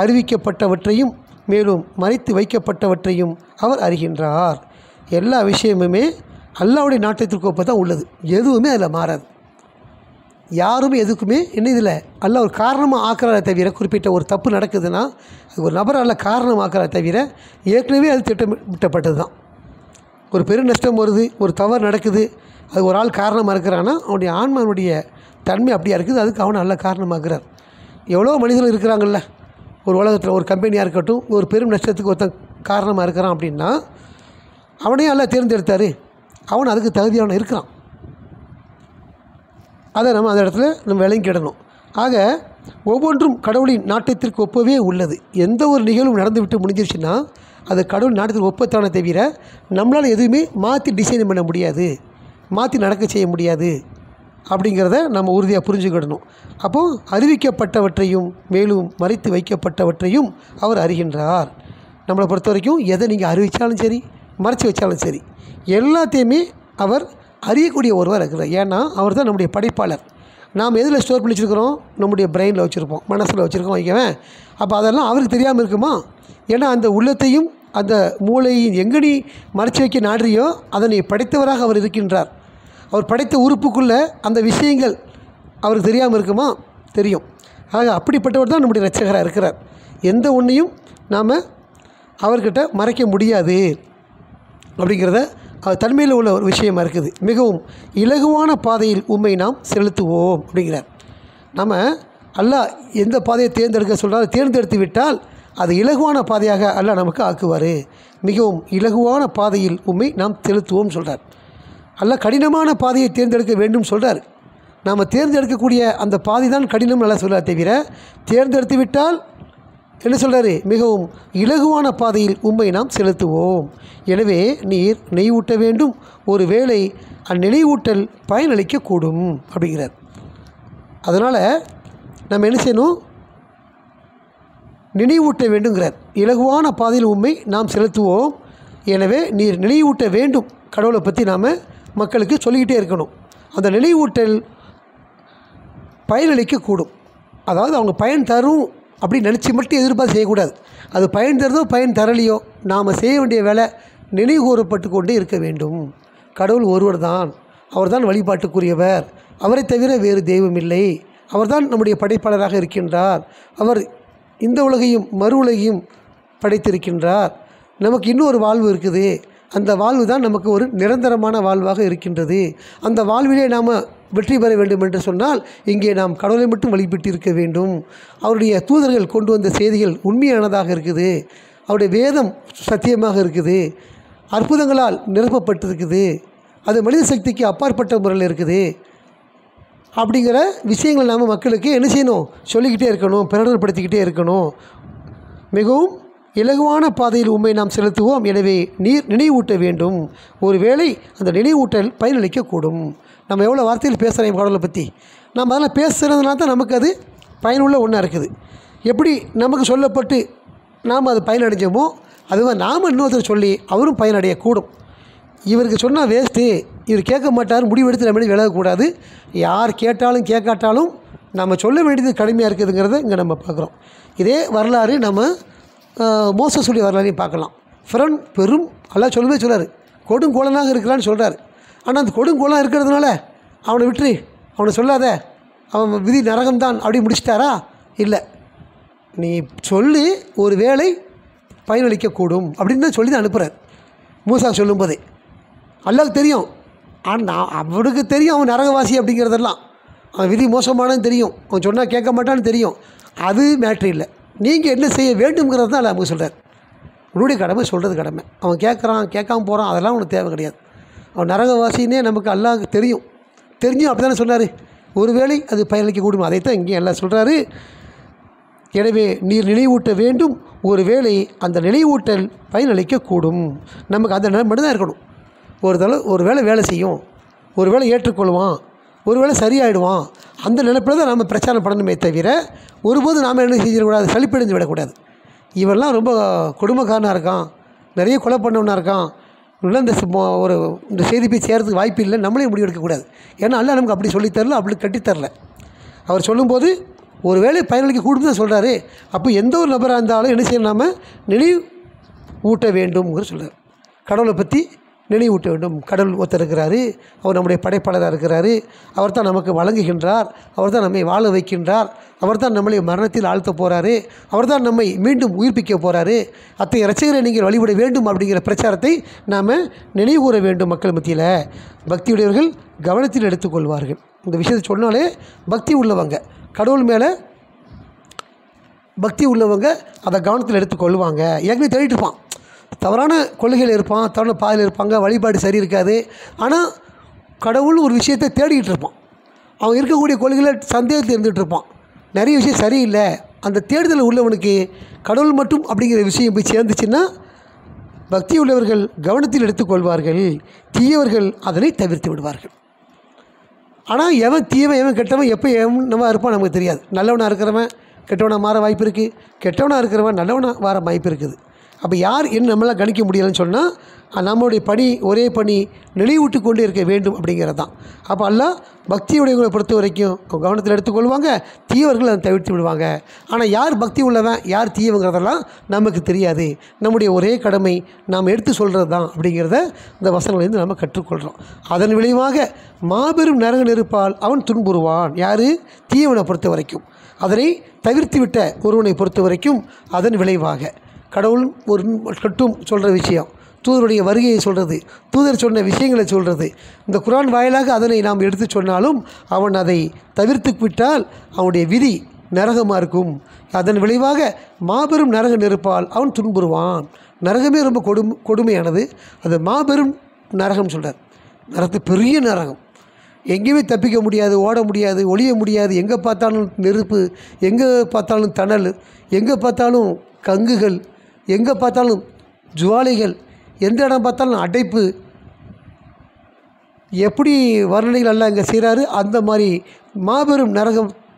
அறிவிக்கப்பட்டவற்றையும் மேலும் மறைத்து வைக்கப்பட்டவற்றையும் அவர் அறிகின்றார். எல்லா விஷயமுமே அல்லாஹ்வுடைய நாட்டத்திற்கு ஒப்ப தான் உள்ளது. எதுவுமே அதில் மாறாது. யாருமே எதுக்குமே இதில் அல்லாஹ் ஒரு காரணமாக ஆக்குறாரே தவிர, குறிப்பிட்ட ஒரு தப்பு நடக்குதுன்னா அது ஒரு நபர் அல்ல காரணமாக்குறாரே தவிர, ஏற்கனவே அது திட்டமிட்டப்பட்டது தான். ஒரு பெரும் நஷ்டம் வருது, ஒரு தவறு நடக்குது, அது ஒரு ஆள் காரணமாக இருக்கிறான்னா அவனுடைய ஆன்மானுடைய தன்மை அப்படியா இருக்குது, அதுக்கு அவனை நல்ல காரணமாக்குறார். எவ்வளோ மனிதர்கள் இருக்கிறாங்கல்ல ஒரு உலகத்தில், ஒரு கம்பெனியாக இருக்கட்டும், ஒரு பெரும் நஷ்டத்துக்கு ஒருத்தன் காரணமாக இருக்கிறான் அப்படின்னா அவனையும் எல்லாம் தேர்ந்தெடுத்தார், அவன் அதுக்கு தகுதியான இருக்கிறான். அதை நம்ம அந்த இடத்துல நம்ம விளங்கிடணும். ஆக ஒவ்வொன்றும் கடவுளின் நாட்டத்திற்கு ஒப்பவே உள்ளது. எந்த ஒரு நிகழ்வும் நடந்துவிட்டு முடிஞ்சிருச்சுன்னா அது கடவுள் நாட்டத்திற்கு ஒப்பத்தான தவிர நம்மளால் எதுவுமே மாற்றி டிசைன் பண்ண முடியாது, மாற்றி நடக்க செய்ய முடியாது அப்படிங்கிறத நம்ம உறுதியாக புரிஞ்சுக்கிடணும். அப்போது அறிவிக்கப்பட்டவற்றையும் மேலும் மறைத்து வைக்கப்பட்டவற்றையும் அவர் அறிகின்றார். நம்மளை பொறுத்த வரைக்கும் எதை நீங்கள் அறிவித்தாலும் சரி, மறைச்சி வச்சாலும் சரி, எல்லாத்தையுமே அவர் அறியக்கூடிய ஒருவர் இருக்கிறார். ஏன்னா அவர் தான் நம்முடைய படைப்பாளர். நாம் எதில் ஸ்டோர் பண்ணி வச்சுருக்கிறோம்? நம்முடைய பிரெயினில் வச்சுருப்போம், மனசில் வச்சுருக்கோம் வைக்கவேன். அப்போ அதெல்லாம் அவருக்கு தெரியாமல் இருக்குமா? ஏன்னா அந்த உள்ளத்தையும் அந்த மூளையும் எங்கே நீ மறைச்சி வைக்க நாடுறியோ அதை நீ படைத்தவராக அவர் இருக்கின்றார். அவர் படைத்த உறுப்புக்குள்ளே அந்த விஷயங்கள் அவருக்கு தெரியாமல் இருக்குமா? தெரியும். ஆக அப்படிப்பட்டவர் தான் நம்முடைய இரட்சகராக இருக்கிறார். எந்த ஒன்றையும் நாம் அவர்கிட்ட மறைக்க முடியாது அப்படிங்கிறத தன்மையில் உள்ள ஒரு விஷயமா இருக்குது. மிகவும் இலகுவான பாதையில் உம்மை நாம் செலுத்துவோம் அப்படிங்கிறார். நம்ம அல்லாஹ் எந்த பாதையை தேர்ந்தெடுக்க சொல்கிறார், தேர்ந்தெடுத்து விட்டால் அது இலகுவான பாதையாக அல்லாஹ் நமக்கு ஆக்குவார். மிகவும் இலகுவான பாதையில் உம்மை நாம் செலுத்துவோம் சொல்கிறார். அல்லாஹ் கடினமான பாதையை தேர்ந்தெடுக்க வேண்டும் சொல்கிறார். நாம் தேர்ந்தெடுக்கக்கூடிய அந்த பாதை தான் கடினம் நல்லா சொல்கிறார் தவிர, தேர்ந்தெடுத்து விட்டால் என்ன சொல்கிறாரு? மிகவும் இலகுவான பாதையில் உம்மை நாம் செலுத்துவோம். எனவே நீர் நெய்வூட்ட வேண்டும், ஒரு வேளை அந்நினைவூட்டல் பயனளிக்கக்கூடும் அப்படிங்கிறார். அதனால் நம்ம என்ன செய்யணும்? நினைவூட்ட வேண்டுங்கிறார். இலகுவான பாதையில் உம்மை நாம் செலுத்துவோம். எனவே நீர் நினைவூட்ட வேண்டும். கடவுளை பற்றி நாம் மக்களுக்கு சொல்லிக்கிட்டே இருக்கணும். அந்த நினைவூட்டல் பயனளிக்கக்கூடும். அதாவது அவங்க பயன் தரும் அப்படி நினச்சி மட்டும் எதிர்பார்த்து செய்யக்கூடாது. அது பயன் தருதோ பயன் தரலையோ நாம் செய்ய வேண்டிய வேலை நினைவு கூறப்பட்டு கொண்டே இருக்க வேண்டும். கடவுள் ஒருவர் தான், அவர்தான் வழிபாட்டுக்குரியவர், அவரை தவிர வேறு தெய்வம் இல்லை, அவர்தான் நம்முடைய படைப்பாளராக இருக்கின்றார், அவர் இந்த உலகையும் மறு உலகையும் படைத்திருக்கின்றார். நமக்கு இன்னொரு வாழ்வு இருக்குது, அந்த வாழ்வு தான் நமக்கு ஒரு நிரந்தரமான வாழ்வாக இருக்கின்றது. அந்த வாழ்விலே நாம் வெற்றி பெற வேண்டும் என்று சொன்னால் இங்கே நாம் கடவுளை மட்டும் வழிபட்டு இருக்க வேண்டும். அவருடைய தூதர்கள் கொண்டு வந்த செய்திகள் உண்மையானதாக இருக்குது, அவருடைய வேதம் சத்தியமாக இருக்குது, அற்புதங்களால் நிரப்பப்பட்டிருக்குது, அது மனித சக்திக்கு அப்பாற்பட்ட முறையில் இருக்குது. அப்படிங்கிற விஷயங்கள் நாம் மக்களுக்கு என்ன செய்யணும், சொல்லிக்கிட்டே இருக்கணும், பிரகடனப்படுத்திக்கிட்டே இருக்கணும். மிகவும் இலகுவான பாதையில் உண்மை நாம் செலுத்துவோம். எனவே நீர் நினைவூட்ட வேண்டும். ஒரு வேளை அந்த நினைவூட்டல் பயனளிக்கக்கூடும். நம்ம எவ்வளோ வார்த்தையில் பேசுகிறோம் கடவுளை பற்றி. நம்ம அதெல்லாம் பேசுகிறதுனால தான் நமக்கு அது பயனுள்ள ஒன்றா இருக்குது. எப்படி நமக்கு சொல்லப்பட்டு நாம் அது பயனடைஞ்சோமோ அதுவாக நாம் இன்னொருத்தர் சொல்லி அவரும் பயனடையக்கூடும். இவருக்கு சொன்னால் வேஸ்ட்டு, இவர் கேட்க மாட்டார், முடிவெடுத்து நம்ம விலகக்கூடாது. யார் கேட்டாலும் கேட்காட்டாலும் நம்ம சொல்ல வேண்டியது கடுமையாக இருக்குதுங்கிறத இங்கே நம்ம பார்க்குறோம். இதே வரலாறு நம்ம மோசஸுடைய வரலாறையும் பார்க்கலாம். ஃபிரௌன் பெரும் அல்லாஹ் சொல்லவே சொல்லார், கொடுங்கோலனாக இருக்கிறான்னு சொல்கிறார். ஆனால் அந்த கொடுங்கோலம் இருக்கிறதுனால அவனை விட்டு அவனை சொல்லாத, அவன் விதி நரகம்தான் அப்படி முடிச்சிட்டாரா? இல்லை, நீ சொல்லி ஒரு வேளை பயனளிக்கக்கூடும் அப்படின்னு தான் சொல்லி தான் அனுப்புகிறார். மூசா சொல்லும்போதே அல்லாஹ்வுக்கு தெரியும், ஆனால் அவனுக்கு தெரியும் அவன் நரகவாசி அப்படிங்கிறதெல்லாம். அவன் விதி மோசமானன்னு தெரியும், அவன் சொன்னால் கேட்க மாட்டான்னு தெரியும். அது மேட்ரு இல்லை. நீங்கள் என்ன செய்ய வேண்டும்ங்கிறது தான் அல்லாஹ் சொல்கிறார். உன்னுடைய கடமை சொல்கிறது கடமை. அவன் கேட்குறான் கேட்காம போகிறான் அதெல்லாம் உனக்கு தேவை கிடையாது. அவன் நரகவாசின்னே நமக்கு அல்லாஹ்வுக்கு தெரியும். தெரிஞ்சும் அப்படி தானே சொன்னார், ஒருவேளை அது பயனளிக்கக்கூடும். அதைத்தான் இங்கேயும் எல்லாம் சொல்கிறாரு. எனவே நீர் நினைவூட்ட வேண்டும். ஒரு வேளை அந்த நினைவூட்டல் பயனளிக்கக்கூடும். நமக்கு அந்த நிலை மட்டும்தான் இருக்கணும். ஒரு வேளை வேலை செய்யும், ஒரு வேளை ஏற்றுக்கொள்வான், ஒரு வேளை சரியாயிடுவான். அந்த நினைப்பில் தான் நம்ம பிரச்சாரம் பண்ணணுமே தவிர ஒருபோது நாம் என்ன செஞ்சிடக்கூடாது, சளிப்படைந்து விடக்கூடாது. இவெல்லாம் ரொம்ப கொடுமைக்காரனாக இருக்கான், நிறைய கொலை பண்ணவனாக இருக்கான், இல்லை இந்த செய்தி போய் சேர்றதுக்கு வாய்ப்பு இல்லை, நம்மளே முடிவெடுக்கக்கூடாது. ஏன்னா அல்லாஹ் நமக்கு அப்படி சொல்லித்தரல, அப்படி கட்டித்தரல. அவர் சொல்லும்போது ஒரு வேளை பயனளிக்க கூடும் தான் சொல்கிறாரு. அப்போ எந்த ஒரு நபராக இருந்தாலும் என்ன செய்யணும், நாம் நினைவு ஊட்ட வேண்டும்ங்கிற சொல்கிறார். கடவுளை பற்றி நினைவூட்ட வேண்டும். கடவுள் ஒருத்தர் இருக்கிறாரு, அவர் நம்முடைய படைப்பாளராக இருக்கிறாரு, அவர் தான் நமக்கு வழங்குகின்றார், அவர் தான் நம்மை வாழ வைக்கின்றார், அவர் தான் நம்மளை மரணத்தில் ஆழ்த்த போகிறாரு, அவர் தான் நம்மை மீண்டும் உயிர்ப்பிக்க போகிறாரு. அத்தகைய இரட்சகரை நீங்கள் வழிபட வேண்டும் அப்படிங்கிற பிரச்சாரத்தை நாம் நினைவுகூற வேண்டும். மக்கள் மத்தியில் பக்தியுடையவர்கள் கவனத்தில் எடுத்துக்கொள்வார்கள். இந்த விஷயத்தை சொன்னாலே பக்தி உள்ளவங்க, கடவுள் மேலே பக்தி உள்ளவங்க அதை கவனத்தில் எடுத்துக்கொள்வாங்க. ஏற்கனவே தேடிட்டு இருப்பான், தவறான கொள்கையில் இருப்பான், தவறான பாதையில் இருப்பாங்க, வழிபாடு சரி இருக்காது. ஆனால் கடவுள் ஒரு விஷயத்தை தேடிக்கிட்டு இருப்பான். அவன் இருக்கக்கூடிய கொள்கையில் சந்தேகத்தை இருந்துகிட்டு இருப்பான். நிறைய விஷயம் சரியில்லை. அந்த தேடுதல் உள்ளவனுக்கு கடவுள் மட்டும் அப்படிங்கிற விஷயம் போய் சேர்ந்துச்சுன்னா பக்தி உள்ளவர்கள் கவனத்தில் எடுத்துக்கொள்வார்கள், தீயவர்கள் அதனை தவிர்த்து விடுவார்கள். ஆனால் எவன் தீயவன் எவன் கெட்டவன் எப்போ எவனவா இருப்பான் நமக்கு தெரியாது. நல்லவனாக இருக்கிறவன் கெட்டவனாக மாற வாய்ப்பு இருக்குது, கெட்டவனாக இருக்கிறவன் நல்லவனாக மாற வாய்ப்பு இருக்குது. அப்போ யார் என்ன நம்மளால் கணிக்க முடியலைன்னு சொன்னால் நம்மளுடைய பணி ஒரே பணி நினைவூட்டு கொண்டு இருக்க வேண்டும் அப்படிங்கிறது தான். அப்போ அல்லாஹ் பக்தியுடையவங்களை பொறுத்த வரைக்கும் கவனத்தில் எடுத்துக்கொள்வாங்க, தீயவர்கள் அதை தவிர்த்து விடுவாங்க. ஆனால் யார் பக்தி உள்ளவன் யார் தீயவங்கிறதெல்லாம் நமக்கு தெரியாது. நம்முடைய ஒரே கடமை நாம் எடுத்து சொல்கிறது தான் அப்படிங்கிறத இந்த வசனங்கள்லேருந்து நம்ம கற்றுக்கொள்கிறோம். அதன் விளைவாக மாபெரும் நரக நெருப்பால் அவன் துன்புறுவான். யார்? தீயவனை பொறுத்த வரைக்கும். அதனை தவிர்த்து விட்ட ஒருவனை பொறுத்த வரைக்கும் அதன் விளைவாக கடவுள் ஒரு கட்டும் சொல்கிற விஷயம், தூதருடைய வருகையை சொல்கிறது, தூதர் சொன்ன விஷயங்களை சொல்கிறது, இந்த குர்ஆன் வாயிலாக அதனை நாம் எடுத்து சொன்னாலும் அவன் அதை தவிர்த்து விட்டால் அவனுடைய விதி நரகமாக இருக்கும். அதன் விளைவாக மாபெரும் நரக நெருப்பால் அவன் துன்புறுவான். நரகமே ரொம்ப கொடுமையானது. அது மாபெரும் நரகம் சொல்கிறார். நரகத்து பெரிய நரகம், எங்கேயுமே தப்பிக்க முடியாது, ஓட முடியாது, ஒளிய முடியாது. எங்கே பார்த்தாலும் நெருப்பு, எங்கே பார்த்தாலும் தணல், எங்கே பார்த்தாலும் கங்குகள், எங்கே பார்த்தாலும் ஜுவாலைகள், எந்த இடம் பார்த்தாலும் அடைப்பு. எப்படி வர்ணனைகள் எல்லாம் இங்கே செய்கிறாரு, அந்த மாதிரி மாபெரும்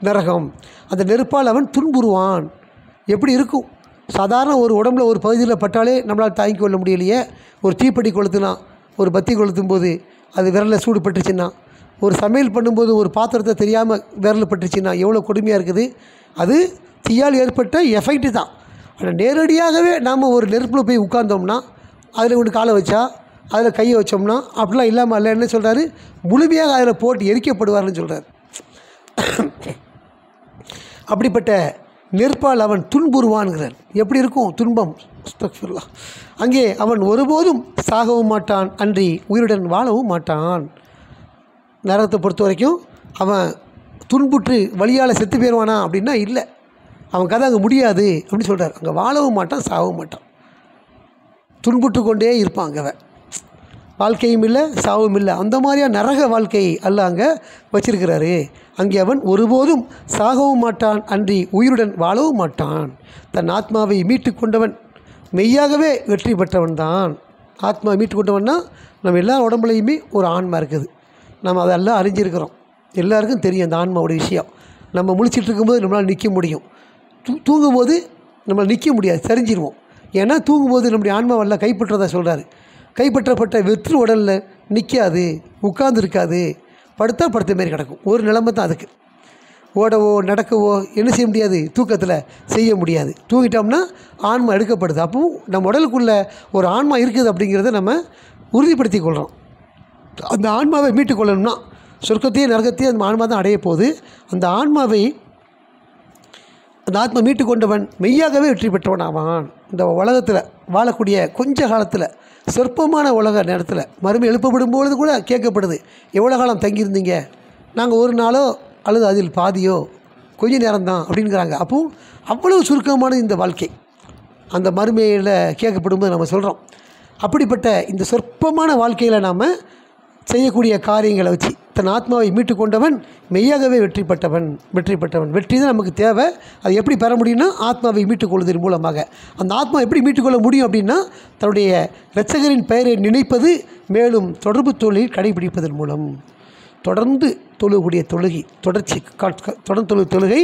நரகம் அந்த நெருப்பால் அவன் துன்புறுவான். எப்படி இருக்கும்? சாதாரண ஒரு உடம்புல ஒரு பகுதியில் பட்டாலே நம்மளால் தாங்கிக் கொள்ள முடியலையே. ஒரு தீப்பெட்டி கொளுத்துனா, ஒரு பத்தி கொளுத்தும் போது அது விரலில் சூடு பட்டுச்சுன்னா, ஒரு சமையல் பண்ணும்போது ஒரு பாத்திரத்தை தெரியாமல் விரல் பட்டுச்சுன்னா எவ்வளோ கொடுமையாக இருக்குது. அது தீயால் ஏற்பட்ட எஃபெக்ட் தான். ஆனால் நேரடியாகவே நாம் ஒரு நெருப்பில் போய் உட்கார்ந்தோம்னா, அதில் ஒன்று காலை வச்சா, அதில் கையை வச்சோம்னா, அப்படிலாம் இல்லாமல் அல்ல என்ன சொல்கிறாரு, முழுமையாக அதில் போட்டு எரிக்கப்படுவார்னு சொல்கிறார். அப்படிப்பட்ட நெருப்பால் அவன் துன்புறுவான்கிறார். எப்படி இருக்கும் துன்பம்? அங்கே அவன் ஒருபோதும் சாகவும் மாட்டான், அன்றி உயிருடன் வாழவும் மாட்டான். நரகத்தை பொறுத்த வரைக்கும் அவன் துன்புற்று வழியால் செத்து போயிடுவானா அப்படின்னா இல்லை, அவன் கதை அங்கே முடியாது அப்படின்னு சொல்கிறார். அங்கே வாழவும் மாட்டான், சாகவும் மாட்டான், துன்புற்று கொண்டே இருப்பான். அங்கே வாழ்க்கையும் இல்லை, சாவும் இல்லை. அந்த மாதிரியாக நரக வாழ்க்கையை அல்லாஹ் அங்கே வச்சிருக்கிறாரு. அங்கே அவன் ஒருபோதும் சாகவும் மாட்டான், அன்றி உயிருடன் வாழவும் மாட்டான். தன் ஆத்மாவை மீட்டு கொண்டவன் மெய்யாகவே வெற்றி பெற்றவன் தான். ஆத்மாவை மீட்டு கொண்டவன்னா நம்ம எல்லா உடம்புலையுமே ஒரு ஆன்மா இருக்குது. நம்ம அதெல்லாம் அறிஞ்சிருக்கிறோம். எல்லாருக்கும் தெரியும் அந்த ஆன்மாவோட விஷயம். நம்ம முழிச்சிட்டு இருக்கும்போது நம்மளால் நிற்க முடியும். தூங்கும்போது நம்மளால் நிற்க முடியாது, சரிஞ்சிருவோம். ஏன்னா தூங்கும்போது நம்முடைய ஆன்மாவெல்லாம் கைப்பற்றதா சொல்கிறாரு. கைப்பற்றப்பட்ட வெற்று உடலில் நிற்காது, உட்கார்ந்து இருக்காது, படுத்தா படுத்த மாரி கிடக்கும். ஒரு நிலைமை தான் அதுக்கு. ஓடவோ நடக்கவோ என்ன செய்ய முடியாது, தூக்கத்தில் செய்ய முடியாது. தூங்கிட்டோம்னா ஆன்மா எடுக்கப்படுது. அப்போது நம்ம உடலுக்குள்ளே ஒரு ஆன்மா இருக்குது அப்படிங்கிறத நம்ம உறுதிப்படுத்தி கொள்கிறோம். அந்த ஆன்மாவை மீட்டுக்கொள்ளணும்னா சொர்க்கத்தையே நரகத்தையே அந்த ஆன்மா தான் அடைய போகுது. அந்த ஆன்மாவை அந்த ஆத்மா மீட்டு கொண்டவன் மெய்யாகவே வெற்றி பெற்றவன் ஆவான். இந்த உலகத்தில் வாழக்கூடிய கொஞ்ச காலத்தில், சொற்பமான உலக நேரத்தில், மறுமை எழுப்பப்படும் பொழுது கூட கேட்கப்படுது, எவ்வளோ காலம் தங்கியிருந்தீங்க? நாங்கள் ஒரு நாளோ அல்லது அதில் பாதியோ, கொஞ்ச நேரம்தான் அப்படிங்கிறாங்க. அப்போது அவ்வளவு சுருக்கமான இந்த வாழ்க்கை அந்த மறுமையில் கேட்கப்படும்போது நம்ம சொல்கிறோம். அப்படிப்பட்ட இந்த சொற்பமான வாழ்க்கையில் நாம் செய்யக்கூடிய காரியங்களை வச்சு தன் ஆத்மாவை மீட்டு கொண்டவன் மெய்யாகவே வெற்றி பெற்றவன். வெற்றி தான் நமக்கு தேவை. அது எப்படி பெற முடியும்னா ஆத்மாவை மீட்டுக்கொள்வதன் மூலமாக. அந்த ஆத்மா எப்படி மீட்டுக்கொள்ள முடியும் அப்படின்னா தன்னுடைய இரட்சகரின் பெயரை நினைப்பது, மேலும் தொடர்பு தொழில் கடைபிடிப்பதன் மூலம். தொடர்ந்து தொழுகக்கூடிய தொழுகை, தொடர்ந்து தொழுகை,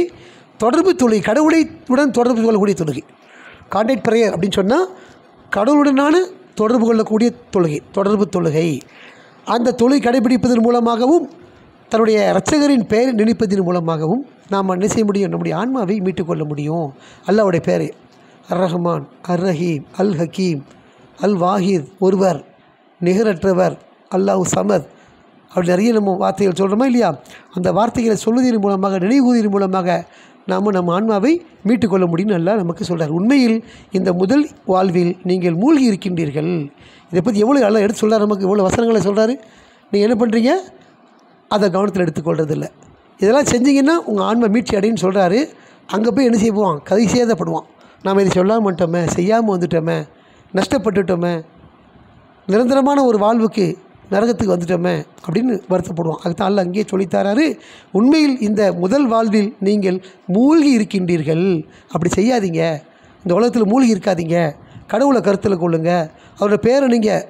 தொடர்பு தொழுகை, கடவுளுடன் தொடர்பு கொள்ளக்கூடிய தொழுகை. கான்டாக்ட் ப்ரேயர் அப்படின்னு சொன்னால் கடவுளுடனான தொடர்பு கொள்ளக்கூடிய தொழுகை, தொடர்பு தொழுகை. அந்த தொழுகை கடைபிடிப்பதன் மூலமாகவும் தன்னுடைய இரட்சகரின் பெயரை நினைப்பதன் மூலமாகவும் நாம் என்ன செய்ய முடியும், நம்முடைய ஆன்மாவை மீட்டுக்கொள்ள முடியும். அல்லாஹ்வுடைய பெயர் அர் ரஹ்மான், அர் ரஹீம், அல் ஹக்கீம், அல் வாஹித், ஒருவர், நிகரற்றவர், அல்லாஹ் சமத், அப்படி நிறைய நம்ம வார்த்தைகள் சொல்கிறோமா இல்லையா? அந்த வார்த்தைகளை சொல்வதன் மூலமாக, நினைவுவதன் மூலமாக நாம் நம்ம ஆன்மாவை மீட்டுக்கொள்ள முடியும்னு அல்லாஹ் நமக்கு சொல்கிறார். உண்மையில் இந்த முதல் வாழ்வில் நீங்கள் மூழ்கி இருக்கின்றீர்கள். இதை பற்றி எவ்வளோ எல்லாம் எடுத்து சொல்கிறார், நமக்கு எவ்வளோ வசனங்களை சொல்கிறாரு. நீங்கள் என்ன பண்ணுறீங்க, அதை கவனத்தில் எடுத்துக்கொள்றதில்லை. இதெல்லாம் செஞ்சிங்கன்னா உங்கள் ஆன்மா மீட்சி அடைன்னு சொல்கிறாரு. அங்கே போய் என்ன செய்வோம், கதை சேதப்படுவோம். நாம் இதை சொல்லாமல் வந்துட்டோமே, செய்யாமல் வந்துட்டோமே, நஷ்டப்பட்டுட்டோமே, நிரந்தரமான ஒரு வாழ்வுக்கு நரகத்துக்கு வந்துட்டோமே அப்படின்னு வருத்தப்படுவோம். அதுதான் அல்லாஹ் அங்கேயே சொல்லித்தராரு, உண்மையில் இந்த முதல் வாழ்வில் நீங்கள் மூழ்கி இருக்கின்றீர்கள். அப்படி செய்யாதீங்க, இந்த உலகத்தில் மூழ்கி இருக்காதீங்க. கடவுளை கருத்தில் கொள்ளுங்கள், அவரோட பேரை நீங்கள்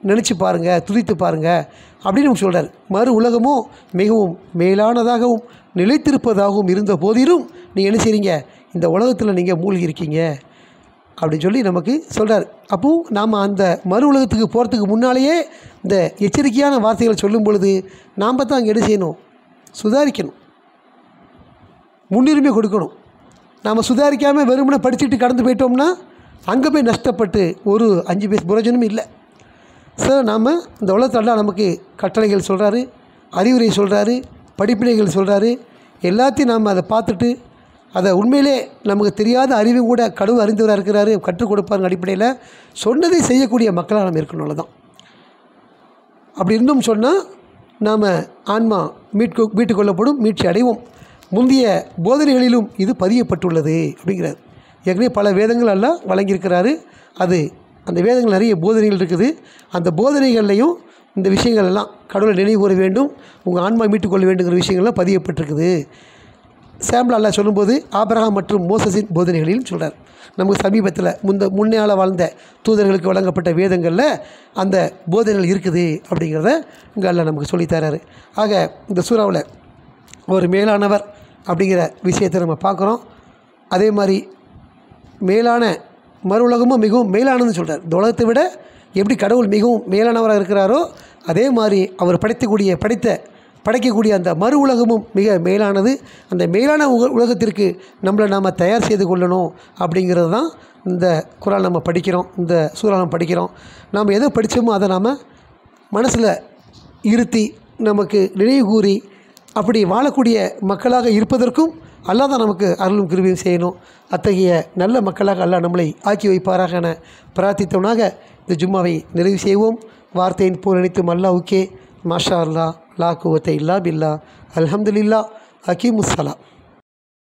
நினச்சி பாருங்கள், துதித்து பாருங்கள் அப்படின்னு நமக்கு சொல்கிறார். மறு உலகமோ மிகவும் மேலானதாகவும் நிலைத்திருப்பதாகவும் இருந்த போதிலும் நீங்கள் என்ன செய்கிறீங்க, இந்த உலகத்தில் நீங்கள் மூழ்கி இருக்கீங்க அப்படின்னு சொல்லி நமக்கு சொல்கிறார். அப்போது நாம் அந்த மறு உலகத்துக்கு போகிறதுக்கு முன்னாலேயே இந்த எச்சரிக்கையான வார்த்தைகளை சொல்லும் பொழுது நாம் தான் அங்கே என்ன செய்யணும், சுதாரிக்கணும், முன்னுரிமை கொடுக்கணும். நாம் சுதாரிக்காமல் வெறுமனை படிச்சுட்டு கடந்து போயிட்டோம்னா அங்கே போய் நஷ்டப்பட்டு ஒரு 5 பைசா பிரயோஜனமும் இல்லை. ஸோ நாம் இந்த உலகத்தில் நமக்கு கட்டளைகள் சொல்கிறாரு, அறிவுரை சொல்கிறாரு, படிப்பினைகள் சொல்கிறாரு. எல்லாத்தையும் நாம் அதை பார்த்துட்டு அதை உண்மையிலே நமக்கு தெரியாத அறிவும் கூட கடவுள் அறிந்தவராக இருக்கிறாரு, கற்றுக் கொடுப்பாருங்க அடிப்படையில் சொன்னதை செய்யக்கூடிய மக்களாக நம்ம இருக்கணும். தான் அப்படி இருந்தும் சொன்னால் நாம் ஆன்மா மீட்டுக்கொள்ளப்படும், மீட்சி அடைவோம். முந்தைய போதனைகளிலும் இது பதியப்பட்டுள்ளது அப்படிங்கிறார். ஏற்கனவே பல வேதங்கள் எல்லாம் வழங்கியிருக்கிறாரு. அந்த வேதங்கள் நிறைய போதனைகள் இருக்குது. அந்த போதனைகள்லையும் இந்த விஷயங்கள் எல்லாம் கடவுளை நினைவு கூற வேண்டும், உங்கள் ஆன்மா மீட்டுக்கொள்ள வேண்டுங்கிற விஷயங்கள்லாம் பதியப்பட்டிருக்குது. சாம்பிள் அல்லாஹ் சொல்லும்போது ஆபிரகாம் மற்றும் மோசஸின் போதனைகளிலும் சொல்கிறார். நமக்கு சமீபத்தில் முன்னையால் வாழ்ந்த தூதர்களுக்கு வழங்கப்பட்ட வேதங்களில் அந்த போதனைகள் இருக்குது அப்படிங்கிறத இங்கே அல்லாஹ் நமக்கு சொல்லித்தராரு. ஆக இந்த சூறாவில் ஒரு மேலானவர் அப்படிங்கிற விஷயத்தை நம்ம பார்க்குறோம். அதே மாதிரி மேலான மறு உலகமும் மிகவும் மேலானதுன்னு சொல்கிறார். இந்த உலகத்தை விட எப்படி கடவுள் மிகவும் மேலானவராக இருக்கிறாரோ அதே மாதிரி அவர் படைக்கக்கூடிய அந்த மறு உலகமும் மிக மேலானது. அந்த மேலான உலகத்திற்கு நம்மளை நாம் தயார் செய்து கொள்ளணும் அப்படிங்கிறது தான் இந்த குரான் நம்ம படிக்கிறோம், இந்த சூறா நம்ம படிக்கிறோம். நாம் எதை படித்தோமோ அதை நாம் மனசில் இருத்தி நமக்கு நினைவு கூறி அப்படி வாழக்கூடிய மக்களாக இருப்பதற்கும் அல்லாஹ் தான் நமக்கு அருளும் கிருபையும் செய்யணும். அத்தகைய நல்ல மக்களாக அல்லாஹ் நம்மளை ஆக்கி வைப்பாராக என பிரார்த்தித்தவனாக இந்த ஜும்மாவை நிறைவு செய்வோம். வார்த்தையின் போல் நினைத்தும் அல்லாஹ்வுக்கே மாஷா அல்லாஹ், லா குவத்தை இல்லா பில்லா, அல்ஹம்துலில்லாஹ், ஹக்கீமுஸ்ஸலாம்.